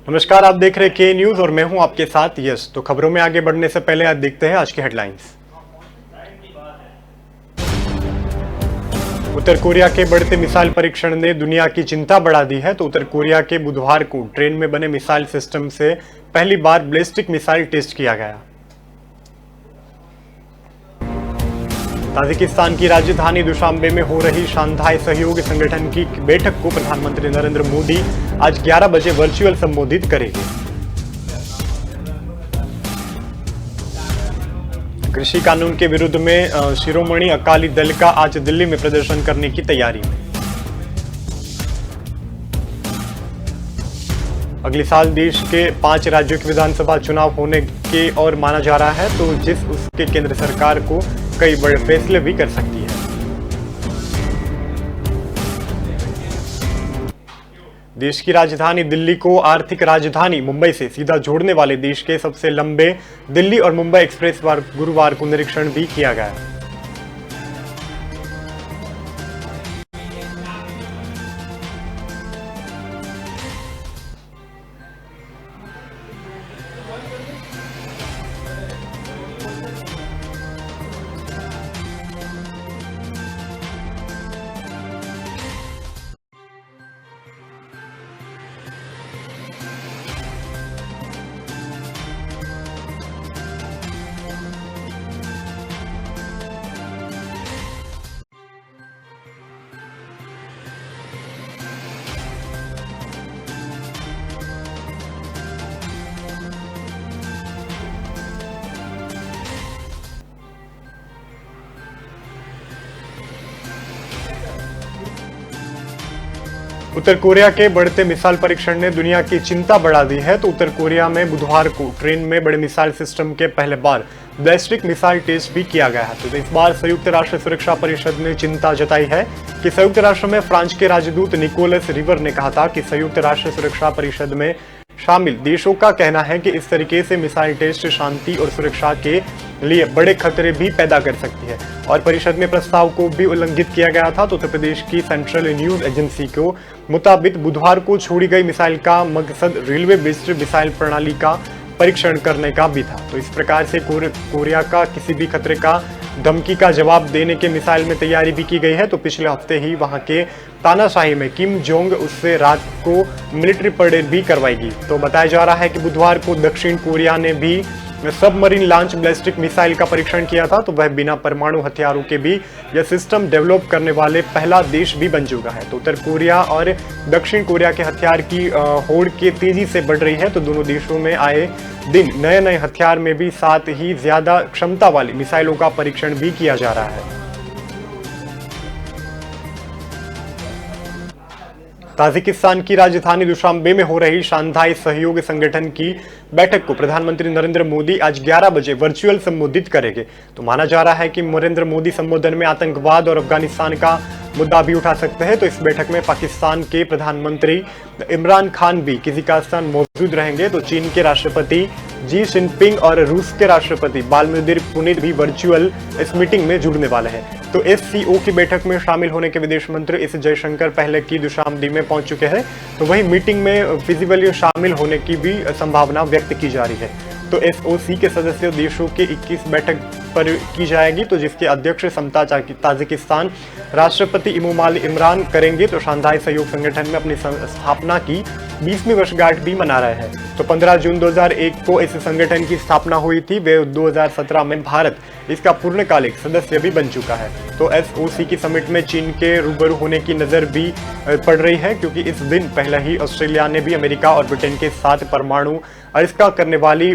नमस्कार, आप देख रहे के न्यूज और मैं हूं आपके साथ यश। तो खबरों में आगे बढ़ने से पहले आज देखते हैं आज की हेडलाइंस। उत्तर कोरिया के बढ़ते मिसाइल परीक्षण ने दुनिया की चिंता बढ़ा दी है। तो उत्तर कोरिया के बुधवार को ट्रेन में बने मिसाइल सिस्टम से पहली बार बैलिस्टिक मिसाइल टेस्ट किया गया। ताजिकिस्तान की राजधानी दुशांबे में हो रही शांघाई सहयोग संगठन की बैठक को प्रधानमंत्री नरेंद्र मोदी आज 11 बजे वर्चुअल संबोधित करेंगे। कृषि कानून के विरुद्ध में शिरोमणि अकाली दल का आज दिल्ली में प्रदर्शन करने की तैयारी में। अगले साल देश के 5 राज्यों के विधानसभा चुनाव होने के और माना जा रहा है, तो जिस उसके केंद्र सरकार को कई बड़े फैसले भी कर सकती है। देश की राजधानी दिल्ली को आर्थिक राजधानी मुंबई से सीधा जोड़ने वाले देश के सबसे लंबे दिल्ली और मुंबई एक्सप्रेस गुरुवार को निरीक्षण भी किया गया। उत्तर कोरिया के बढ़ते मिसाइल परीक्षण ने दुनिया की चिंता बढ़ा दी है। तो उत्तर कोरिया में बुधवार को ट्रेन में बड़े मिसाइल सिस्टम के पहले बार बैलिस्टिक मिसाइल टेस्ट भी किया गया है। तो इस बार संयुक्त राष्ट्र सुरक्षा परिषद ने चिंता जताई है कि संयुक्त राष्ट्र में फ्रांस के राजदूत निकोलस रिवर ने कहा था कि संयुक्त राष्ट्र सुरक्षा परिषद में शामिल देशों का कहना है कि इस तरीके से मिसाइल टेस्ट शांति और सुरक्षा के लिए बड़े खतरे भी पैदा कर सकती है और परिषद में प्रस्ताव को भी उल्लंघित किया गया था। तो उत्तर प्रदेश की सेंट्रल न्यूज एजेंसी को मुताबिक बुधवार को छोड़ी गई मिसाइल का मकसद रेलवे बेस्ड मिसाइल प्रणाली का परीक्षण करने का भी था। तो इस प्रकार से कोरिया का किसी भी खतरे का धमकी का जवाब देने के मिसाइल में तैयारी भी की गई है। तो पिछले हफ्ते ही वहां के तानाशाही में किम जोंग उससे रात को मिलिट्री परेड भी करवाएगी। तो बताया जा रहा है कि बुधवार को दक्षिण कोरिया ने भी सबमरीन लॉन्च बैलिस्टिक मिसाइल का परीक्षण किया था। तो वह बिना परमाणु हथियारों के भी यह सिस्टम डेवलप करने वाले पहला देश भी बन चुका है। तो उत्तर कोरिया और दक्षिण कोरिया के हथियार की होड़ के तेजी से बढ़ रही है। तो दोनों देशों में आए दिन नए नए हथियार में भी साथ ही ज्यादा क्षमता वाली मिसाइलों का परीक्षण भी किया जा रहा है। ताजिकिस्तान की राजधानी दुशांबे में हो रही शांघाई सहयोग संगठन की बैठक को प्रधानमंत्री नरेंद्र मोदी आज 11 बजे वर्चुअल संबोधित करेंगे। तो माना जा रहा है कि नरेंद्र मोदी संबोधन में आतंकवाद और अफगानिस्तान का मुद्दा भी उठा सकते हैं। तो इस बैठक में पाकिस्तान के प्रधानमंत्री इमरान खान भी किर्गिस्तान मौजूद रहेंगे। तो चीन के राष्ट्रपति जी जिनपिंग और रूस के राष्ट्रपति व्लादिमीर पुतिन भी वर्चुअल इस मीटिंग में जुड़ने वाले हैं। तो एससीओ की बैठक में शामिल होने के विदेश मंत्री एस जयशंकर पहले की दुशांबे में पहुंच चुके हैं। तो वही मीटिंग में फिजिकली शामिल होने की भी संभावना व्यक्त की जा रही है। तो एसओसी के सदस्य देशों के 21 बैठक पर की जाएगी, तो जिसके अध्यक्ष समता ताजिकिस्तान राष्ट्रपति इमोमाली इमरान करेंगे। तो शांघाई सहयोग संगठन में अपनी स्थापना की 20वीं वर्षगांठ भी मना रहे हैं। तो 15 जून 2001 को इस संगठन की स्थापना हुई थी। वे 2017 में भारत इसका पूर्णकालिक सदस्य भी बन चुका है। तो एसओसी की समिट में चीन के रूबरू होने की नजर भी पड़ रही है, क्योंकि इस दिन पहले ही ऑस्ट्रेलिया ने भी अमेरिका और ब्रिटेन के साथ परमाणु अरिस्का करने वाली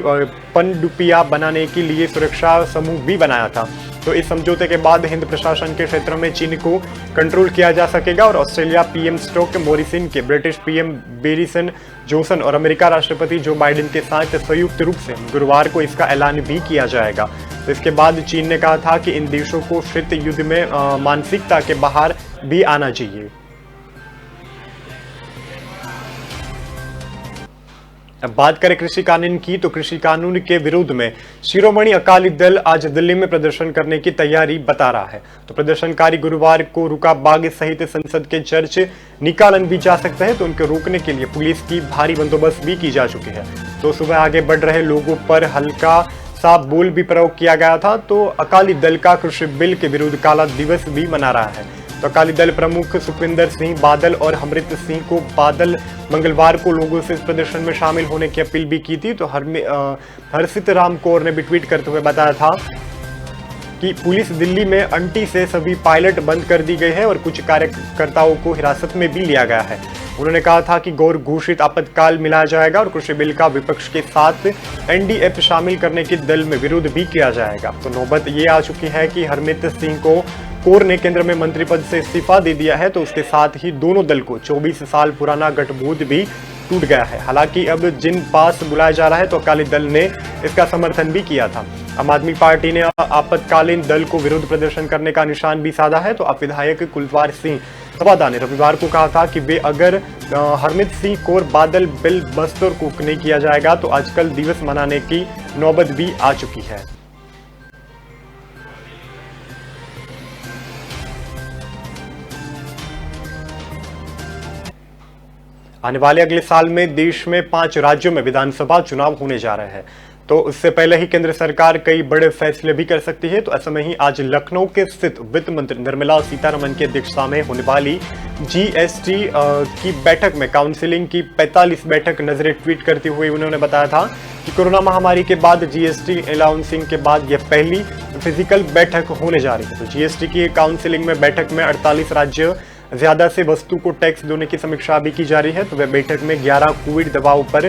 पनडुब्बियां बनाने के लिए सुरक्षा समूह भी बनाया था। तो इस समझौते के बाद हिंद प्रशासन के क्षेत्र में चीन को कंट्रोल किया जा सकेगा और ऑस्ट्रेलिया पीएम स्कॉट मॉरिसन के ब्रिटिश पीएम बोरिस जॉनसन और अमेरिका राष्ट्रपति जो बाइडेन के साथ संयुक्त रूप से गुरुवार को इसका ऐलान भी किया जाएगा। तो इसके बाद चीन ने कहा था कि इन देशों को शीत युद्ध में मानसिकता के बाहर भी आना चाहिए। अब बात करें कृषि कानून की, तो कृषि कानून के विरोध में शिरोमणि अकाली दल आज दिल्ली में प्रदर्शन करने की तैयारी बता रहा है। तो प्रदर्शनकारी गुरुवार को रुका बाग सहित संसद के चर्च निकालन भी जा सकते हैं, तो उनको रोकने के लिए पुलिस की भारी बंदोबस्त भी की जा चुकी है। तो सुबह आगे बढ़ रहे लोगों पर हल्का सा बोल भी प्रयोग किया गया था। तो अकाली दल का कृषि बिल के विरुद्ध काला दिवस भी मना रहा है। तो अकाली दल प्रमुख सुखविंदर सिंह बादल और अमृत सिंह को बादल मंगलवार को लोगों से इस प्रदर्शन में शामिल होने की अपील भी की थी। तो हरसित राम कौर ने भी ट्वीट करते हुए बताया था कि पुलिस दिल्ली में अंटी से सभी पायलट बंद कर दी गई है और कुछ कार्यकर्ताओं को हिरासत में भी लिया गया है। उन्होंने कहा था कि गौर घोषित आपातकाल मिलाया जाएगा और कृषि बिल का विपक्ष के साथ एनडीएफ शामिल करने की दल में विरोध भी किया जाएगा। तो नौबत ये आ चुकी है कि हरमित सिंह को कौर ने केंद्र में मंत्री पद से इस्तीफा दे दिया है। तो उसके साथ ही दोनों दल को 24 साल पुराना गठबोध भी टूट गया है। हालांकि अब जिन पास बुलाया जा रहा है, तो अकाली दल ने इसका समर्थन भी किया था। आम आदमी पार्टी ने आपातकालीन दल को विरोध प्रदर्शन करने का निशान भी साधा है। तो आप विधायक कुलवार सिंह सवादा ने रविवार को कहा था कि वे अगर हरमित सिंह कौर बादल बिल बस्तर को नहीं किया जाएगा तो आजकल दिवस मनाने की नौबत भी आ चुकी है। आने वाले अगले साल में देश में 5 राज्यों में विधानसभा चुनाव होने जा रहे हैं। तो उससे पहले ही केंद्र सरकार कई बड़े फैसले भी कर सकती है। तो ऐसे में ही आज लखनऊ के स्थित वित्त मंत्री निर्मला सीतारमण की अध्यक्षता में होने वाली जीएसटी की बैठक में काउंसिलिंग की 45 बैठक नजरें ट्वीट करते हुए उन्होंने बताया था कि कोरोना महामारी के बाद जीएसटी अनाउंसिंग के बाद यह पहली फिजिकल बैठक होने जा रही है। तो जीएसटी की काउंसिलिंग में बैठक में 48 राज्य ज्यादा से वस्तु को टैक्स देने की समीक्षा भी की जा रही है। तो वह बैठक में 11 कोविड दवाओं पर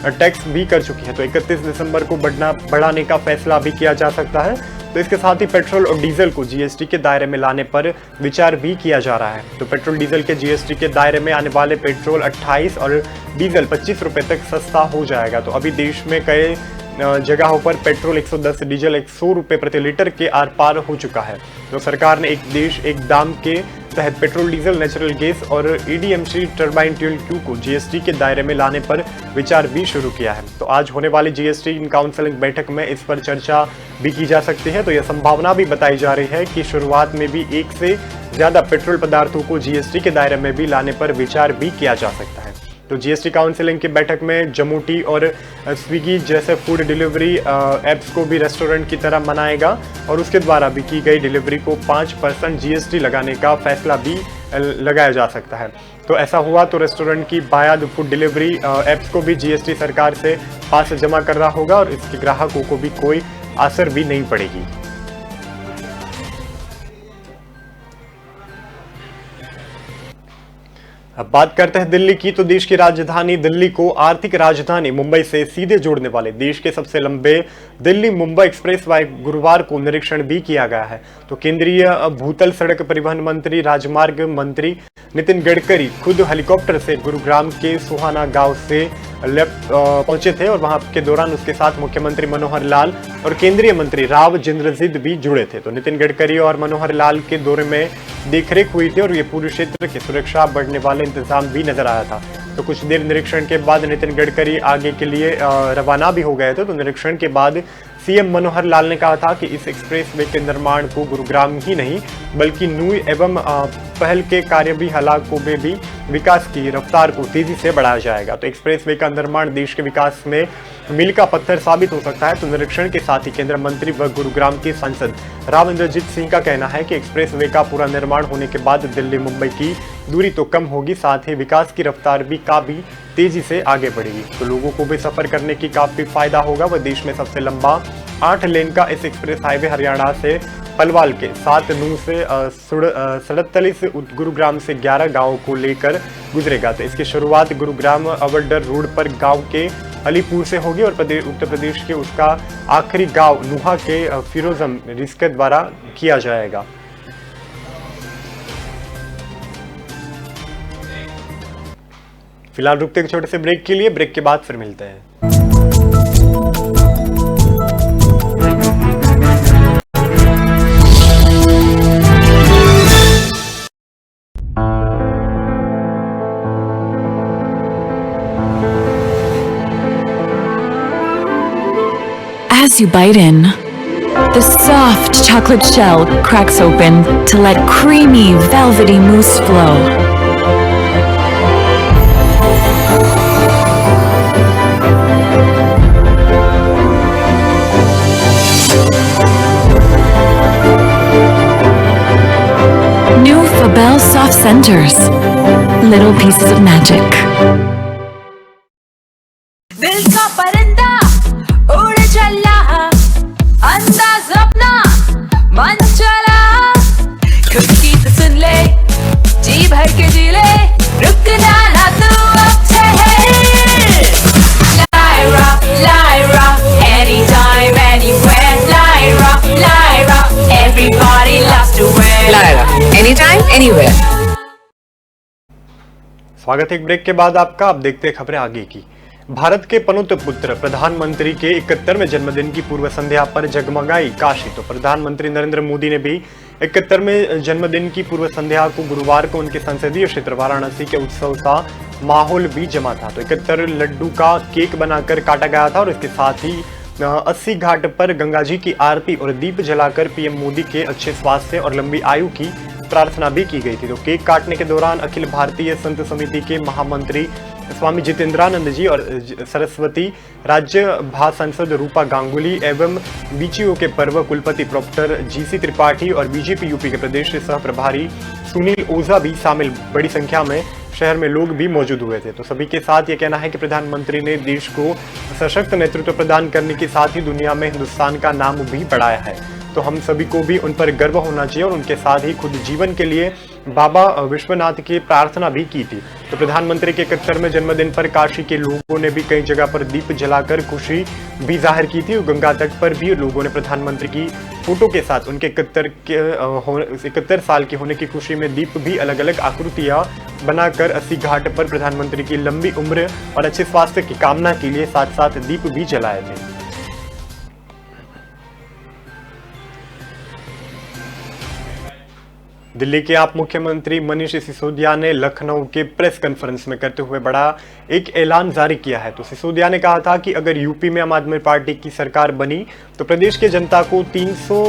टैक्स भी कर चुकी है। तो 31 दिसंबर को बढ़ाने का फैसला भी किया जा सकता है। तो इसके साथ ही पेट्रोल और डीजल को जीएसटी के दायरे में लाने पर विचार भी किया जा रहा है। तो पेट्रोल डीजल के जीएसटी के दायरे में आने वाले पेट्रोल 28 और डीजल 25 रुपए तक सस्ता हो जाएगा। तो अभी देश में कई जगहों पर पेट्रोल 110, डीजल 100 रुपए प्रति लीटर के आर पार हो चुका है। तो सरकार ने एक देश एक दाम के तहत पेट्रोल, डीजल, नेचुरल गैस और ईडीएमसी टर्बाइन ट्यूल क्यू को जीएसटी के दायरे में लाने पर विचार भी शुरू किया है। तो आज होने वाली जीएसटी इन काउंसिलिंग बैठक में इस पर चर्चा भी की जा सकती है। तो यह संभावना भी बताई जा रही है कि शुरुआत में भी एक से ज्यादा पेट्रोल पदार्थों को जीएसटी के दायरे में भी लाने पर विचार भी किया जा सकता है। तो जीएसटी काउंसिलिंग की बैठक में जोमैटो और स्विगी जैसे फूड डिलीवरी ऐप्स को भी रेस्टोरेंट की तरह मनाएगा और उसके द्वारा भी की गई डिलीवरी को 5% जीएसटी लगाने का फैसला भी लगाया जा सकता है। तो ऐसा हुआ तो रेस्टोरेंट की बायद फूड डिलीवरी ऐप्स को भी जीएसटी सरकार से पास जमा करना होगा और इसके ग्राहकों को भी कोई असर भी नहीं पड़ेगी। अब बात करते हैं दिल्ली की। तो देश की राजधानी दिल्ली को आर्थिक राजधानी मुंबई से सीधे जोड़ने वाले देश के सबसे लंबे दिल्ली मुंबई एक्सप्रेस वे गुरुवार को निरीक्षण भी किया गया है। तो केंद्रीय भूतल सड़क परिवहन मंत्री, राजमार्ग मंत्री नितिन गडकरी खुद हेलीकॉप्टर से गुरुग्राम के सुहाना गांव से पहुंचे थे और वहां के दौरान उसके साथ मुख्यमंत्री मनोहर लाल और केंद्रीय मंत्री राव जिंद्रजिद भी जुड़े थे। तो नितिन गडकरी और मनोहर लाल के दौरे में देखरेख हुई थी और ये पूरे क्षेत्र की सुरक्षा बढ़ने वाले इंतजाम भी नजर आया था। तो कुछ देर निरीक्षण के बाद नितिन गडकरी आगे के लिए रवाना भी हो गए थे। तो निरीक्षण के बाद सीएम मनोहर लाल ने कहा था कि इस एक्सप्रेसवे के निर्माण को गुरुग्राम ही नहीं बल्कि नूई एवं पहल के कार्य भी इलाकों में भी विकास की रफ्तार को तेजी से बढ़ाया जाएगा। तो एक्सप्रेसवे का निर्माण देश के विकास में मील का पत्थर साबित हो सकता है। तो निरीक्षण के साथ ही केंद्रीय मंत्री व गुरुग्राम के सांसद राव इंद्रजीत सिंह का कहना है कि एक्सप्रेसवे का पूरा निर्माण होने के बाद दिल्ली मुंबई की दूरी तो कम होगी, साथ ही विकास की रफ्तार भी काफी तेजी से आगे बढ़ेगी। तो लोगों को भी सफर करने की काफी फायदा होगा। वह देश में सबसे लंबा 8 लेन का इस एक्सप्रेस हाईवे हरियाणा से पलवाल के 7 नूह से 47 गुरुग्राम से 11 गांवों को लेकर गुजरेगा। तो इसकी शुरुआत गुरुग्राम अवडर रोड पर गांव के अलीपुर से होगी और उत्तर प्रदेश के उसका आखिरी गांव नुहा के फिरोजम रिस्क द्वारा किया जाएगा। फिलहाल रुकते एक छोटे से ब्रेक के लिए, ब्रेक के बाद फिर मिलते हैं। Once you bite in, the soft chocolate shell cracks open to let creamy, velvety mousse flow. New Fabel Soft Centers. Little pieces of magic. दिल का परिंदा उड़ चला, अंदाज अपना मन चला, खुद की तो सुन ले, जी भर के जी ले, रुकना ना तू अब ठहर। Lyra, Lyra, anytime, anywhere. Lyra, Lyra, everybody loves to wear. Lyra, anytime, anywhere. स्वागत है एक ब्रेक के बाद आपका। अब देखते हैं खबरें आगे की। भारत के पनुत पुत्र प्रधानमंत्री के 71वें जन्मदिन की पूर्व संध्या पर जगमगाई काशी। तो प्रधानमंत्री नरेंद्र मोदी ने भी 71वें जन्मदिन की पूर्व संध्या को गुरुवार को उनके संसदीय क्षेत्र वाराणसी के उत्सव का माहौल भी जमा था। तो 71 लड्डू का केक बनाकर काटा गया था और इसके साथ ही 80 घाट पर गंगा जी की आरती और दीप जलाकर पीएम मोदी के अच्छे स्वास्थ्य और लंबी आयु की प्रार्थना भी की गई थी। तो केक काटने के दौरान अखिल भारतीय संत समिति के महामंत्री स्वामी जितेंद्रानंद जी और सरस्वती राज्य भा सांसद रूपा गांगुली एवं बीचीओ के पर्व कुलपति प्रोफेसर जीसी त्रिपाठी और बीजेपी यूपी के प्रदेश सह प्रभारी सुनील ओझा भी शामिल बड़ी संख्या में शहर में लोग भी मौजूद हुए थे। तो सभी के साथ ये कहना है कि प्रधानमंत्री ने देश को सशक्त नेतृत्व प्रदान करने के साथ ही दुनिया में हिंदुस्तान का नाम भी बढ़ाया है। तो हम सभी को भी उन पर गर्व होना चाहिए और उनके साथ ही खुद जीवन के लिए बाबा विश्वनाथ की प्रार्थना भी की थी। तो प्रधानमंत्री के 71वें जन्मदिन पर काशी के लोगों ने भी कई जगह पर दीप जलाकर खुशी भी जाहिर की थी और गंगा तट पर भी लोगों ने प्रधानमंत्री की फोटो के साथ उनके 71 साल के होने की खुशी में दीप भी अलग अलग आकृतियां बनाकर 80 घाट पर प्रधानमंत्री की लंबी उम्र और अच्छे स्वास्थ्य की कामना के लिए साथ साथ दीप भी जलाए थे। दिल्ली के आप मुख्यमंत्री मनीष सिसोदिया ने लखनऊ के प्रेस कॉन्फ्रेंस में करते हुए बड़ा एक ऐलान जारी किया है। तो सिसोदिया ने कहा था कि अगर यूपी में आम आदमी पार्टी की सरकार बनी तो प्रदेश के जनता को 300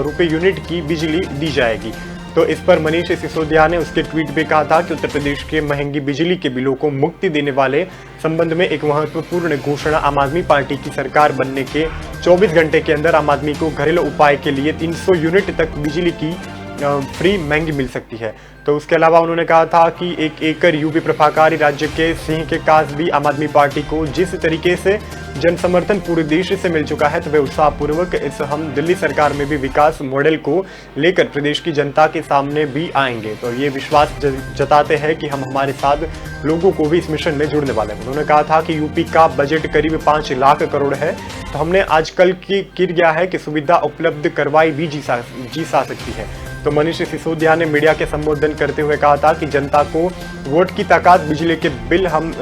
रुपये यूनिट की बिजली दी जाएगी। तो इस पर मनीष सिसोदिया ने उसके ट्वीट में कहा था कि उत्तर प्रदेश के महंगी बिजली के बिलों को मुक्ति देने वाले संबंध में एक महत्वपूर्ण घोषणा आम आदमी पार्टी की सरकार बनने के 24 घंटे के अंदर आम आदमी को घरेलू उपाय के लिए 300 यूनिट तक बिजली की फ्री महंगी मिल सकती है। तो उसके अलावा उन्होंने कहा था कि एक एकड़ यूपी प्रभाकारी राज्य के सिंह के काज भी आम आदमी पार्टी को जिस तरीके से जन समर्थन पूरे देश से मिल चुका है तो वे उत्साहपूर्वक इस हम दिल्ली सरकार में भी विकास मॉडल को लेकर प्रदेश की जनता के सामने भी आएंगे। तो ये विश्वास जताते हैं कि हम हमारे साथ लोगों को भी इस मिशन में जुड़ने वाले हैं। उन्होंने कहा था कि यूपी का बजट करीब 5 लाख करोड़ है। तो हमने आजकल की किर गया है कि सुविधा उपलब्ध करवाई भी जी सा सकती है। तो मनीष सिसोदिया ने मीडिया के संबोधन करते हुए कहा था कि जनता को वोट की ताकत बिजली के बिल हम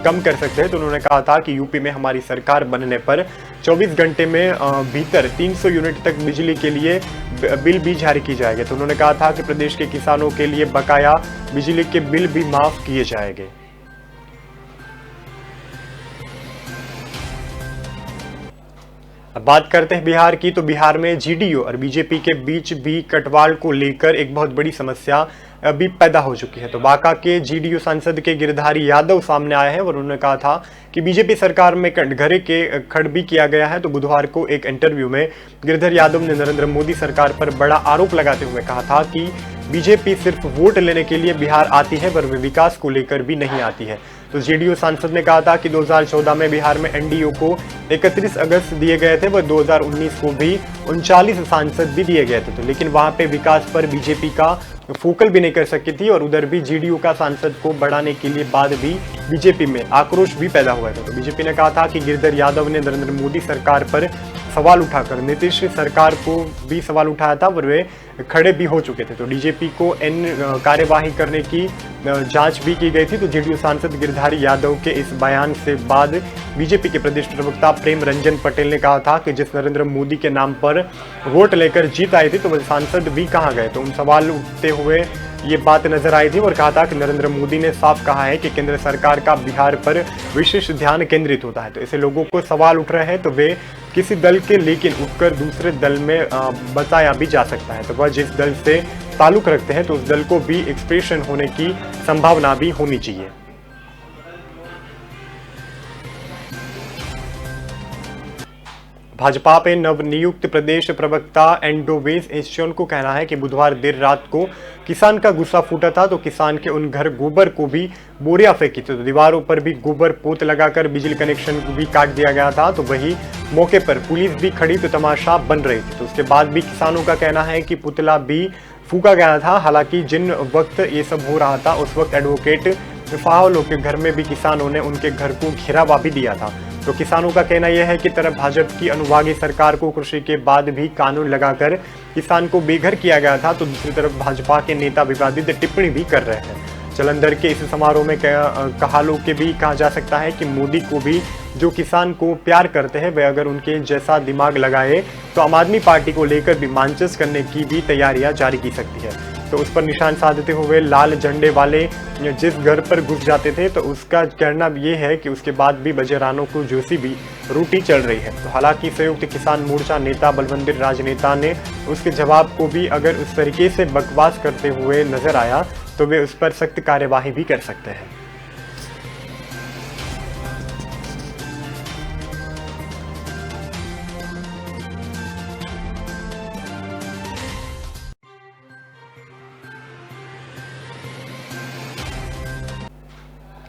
कम कर सकते हैं। तो उन्होंने कहा था कि यूपी में हमारी सरकार बनने पर 24 घंटे में भीतर 300 यूनिट तक बिजली के लिए बिल भी जारी की जाएगी। तो उन्होंने कहा था कि प्रदेश के किसानों के लिए बकाया बिजली के बिल भी माफ किए जाएंगे। अब बात करते हैं बिहार की। तो बिहार में जीडीयू और बीजेपी के बीच भी कटवाल को लेकर एक बहुत बड़ी समस्या अभी पैदा हो चुकी है। तो बांका के जीडीयू सांसद के गिरधारी यादव सामने आए हैं और उन्होंने कहा था कि बीजेपी सरकार में घरे के खड़ भी किया गया है। तो बुधवार को एक इंटरव्यू में गिरधर यादव ने नरेंद्र मोदी सरकार पर बड़ा आरोप लगाते हुए कहा था कि बीजेपी सिर्फ वोट लेने के लिए बिहार आती है पर विकास को लेकर भी नहीं आती है। तो जेडीयू सांसद ने कहा था कि 2014 में बिहार में एनडीओ को 31 अगस्त दिए गए थे, वह 2019 को भी 39 सांसद भी दिए गए थे। तो लेकिन वहां पे विकास पर बीजेपी का फोकल भी नहीं कर सकी थी और उधर भी जेडीयू का सांसद को बढ़ाने के लिए बाद भी बीजेपी में आक्रोश भी पैदा हुआ था। तो बीजेपी ने कहा था कि गिरधर यादव ने नरेंद्र मोदी सरकार पर सवाल उठाकर नीतीश सरकार को भी सवाल उठाया था और वे खड़े भी हो चुके थे। तो डीजीपी को कार्यवाही करने की जांच भी की गई थी। तो जेडीयू सांसद गिरधारी यादव के इस बयान से बाद बीजेपी के प्रदेश प्रवक्ता प्रेम रंजन पटेल ने कहा था कि जिस नरेंद्र मोदी के नाम पर वोट लेकर जीत आई थी तो वह सांसद भी कहाँ गए। तो उन सवाल उठते हुए ये बात नजर आई थी और कहा था कि नरेंद्र मोदी ने साफ कहा है कि केंद्र सरकार का बिहार पर विशेष ध्यान केंद्रित होता है। तो ऐसे लोगों को सवाल उठ रहे हैं तो वे किसी दल के लेकिन उठकर दूसरे दल में बताया भी जा सकता है। तो वह जिस दल से ताल्लुक रखते हैं तो उस दल को भी एक्सप्रेशन होने की संभावना भी होनी चाहिए। भाजपा पे नवनियुक्त प्रदेश प्रवक्ता एंडोवेज एशियन को कहना है कि बुधवार देर रात को किसान का गुस्सा फूटा था तो किसान के उन घर गोबर को भी बोरियां फेंकी थी, तो दीवारों पर भी गोबर पोत लगाकर बिजली कनेक्शन भी काट दिया गया था। तो वही मौके पर पुलिस भी खड़ी तो तमाशा बन रही थी। तो उसके बाद भी किसानों का कहना है कि पुतला भी फूका गया था। हालांकि जिन वक्त ये सब हो रहा था उस वक्त एडवोकेट फाहलो के घर में भी किसानों ने उनके घर को घेरावा भी दिया था। तो किसानों का कहना यह है कि तरफ भाजपा की अनुवागी सरकार को कृषि के बाद भी कानून लगाकर किसान को बेघर किया गया था, तो दूसरी तरफ भाजपा के नेता विवादित टिप्पणी भी कर रहे हैं। जालंधर के इस समारोह में कहालों के भी कहा जा सकता है कि मोदी को भी जो किसान को प्यार करते हैं वे अगर उनके जैसा दिमाग लगाए तो आम आदमी पार्टी को लेकर भी मांचस करने की भी तैयारियां जारी की सकती है। तो उस पर निशान साधते हुए लाल झंडे वाले जिस घर पर घुस जाते थे तो उसका कहना ये है कि उसके बाद भी बजेरानों को जोशी भी रोटी चल रही है। तो हालांकि संयुक्त किसान मोर्चा नेता बलवंतर राजनेता ने उसके जवाब को भी अगर उस तरीके से बकवास करते हुए नजर आया तो वे उस पर सख्त कार्यवाही भी कर सकते हैं।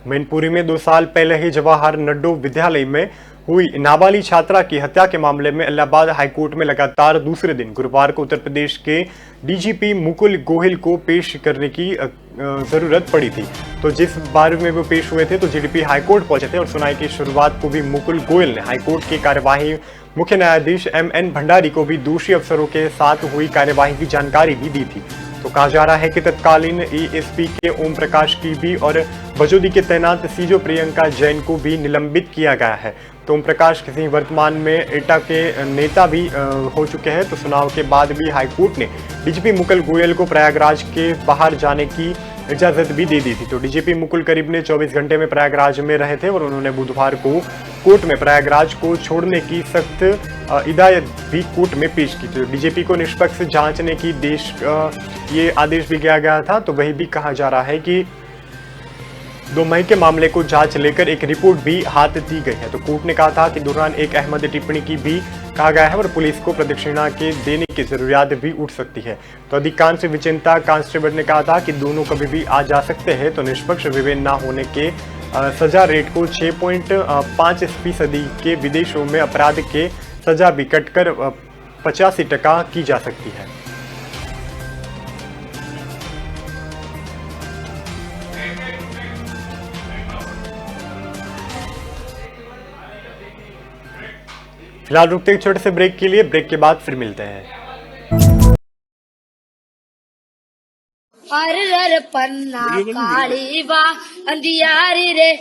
मैनपुरी में 2 साल पहले ही जवाहर नड्डू विद्यालय में हुई नाबालिग छात्रा की हत्या के मामले में इलाहाबाद हाईकोर्ट में लगातार दूसरे दिन गुरुवार को उत्तर प्रदेश के डीजीपी मुकुल गोयल को पेश करने की जरूरत पड़ी थी। तो जिस बार में वो पेश हुए थे तो जीडीपी हाईकोर्ट पहुंचे थे और सुनवाई की शुरुआत को भी मुकुल गोयल ने हाईकोर्ट की कार्यवाही मुख्य न्यायाधीश MN भंडारी को भी दोषी अफसरों के साथ हुई कार्यवाही की जानकारी भी दी थी। तो कहा जा रहा है कि तत्कालीन एएसपी के ओम प्रकाश की भी और बजोदी के तैनात सीजो प्रियंका जैन को भी निलंबित किया गया है। तो ओम प्रकाश किसी वर्तमान में एटा के नेता भी हो चुके हैं। तो चुनाव के बाद भी हाईकोर्ट ने डीजीपी मुकुल गोयल को प्रयागराज के बाहर जाने की इजाजत भी दे दी थी। तो डीजीपी मुकुल करीब ने 24 घंटे में प्रयागराज में रहे थे और उन्होंने बुधवार को कोर्ट में प्रयागराज को छोड़ने की सख्त हिदायत भी कोर्ट में पेश की थी। डीजीपी को निष्पक्ष जांचने की ये आदेश भी किया गया था। तो वही भी कहा जा रहा है कि 2 मई के मामले को जांच लेकर एक रिपोर्ट भी हाथ दी गई है। तो कोर्ट ने कहा था कि दौरान एक अहमद टिप्पणी की भी कहा गया है और पुलिस को प्रदक्षिणा के देने की जरूरियात भी उठ सकती है। तो अधिकांश विचिंता कांस्टेबल ने कहा था कि दोनों कभी भी आ जा सकते हैं। तो निष्पक्ष विवेचना न होने के सजा रेट को 6.5% के विदेशों में अपराध के सजा भी कटकर 85% की जा सकती है। फिलहाल रुकते एक छोटे से ब्रेक के लिए, ब्रेक के बाद फिर मिलते हैं। अरे पन्ना काली बा अंधियारी रे